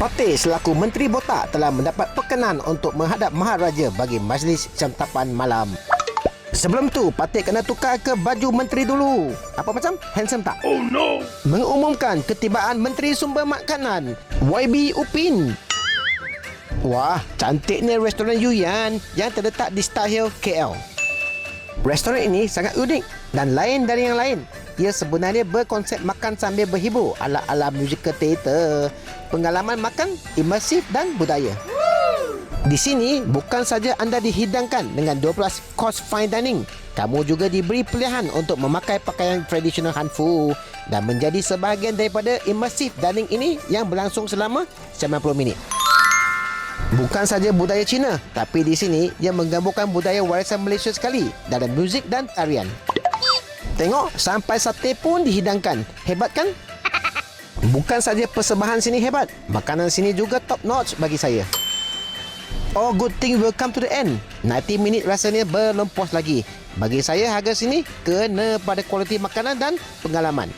Patih selaku Menteri Botak telah mendapat perkenan untuk menghadap Maharaja bagi majlis cantapan malam. Sebelum tu, Patih kena tukar ke baju menteri dulu. Apa macam? Handsome tak? Oh no! Mengumumkan ketibaan Menteri Sumber Makanan, YB Upin. Wah, cantiknya restoran Yuyan yang terletak di Star Hill, KL. Restoran ini sangat unik dan lain dari yang lain. Ia sebenarnya berkonsep makan sambil berhibur ala-ala musical theater. Pengalaman makan imersif dan budaya. Di sini bukan saja anda dihidangkan dengan 12 course fine dining, kamu juga diberi pilihan untuk memakai pakaian tradisional Hanfu dan menjadi sebahagian daripada imersif dining ini yang berlangsung selama 90 minit. Bukan saja budaya Cina, tapi di sini ia menggabungkan budaya warisan Malaysia sekali dalam muzik dan tarian. Tengok, sampai sate pun dihidangkan. Hebat kan? Bukan saja persembahan sini hebat, makanan sini juga top notch bagi saya. Oh, good thing will come to the end. 90 minit rasanya belum puas lagi. Bagi saya harga sini kena pada kualiti makanan dan pengalaman.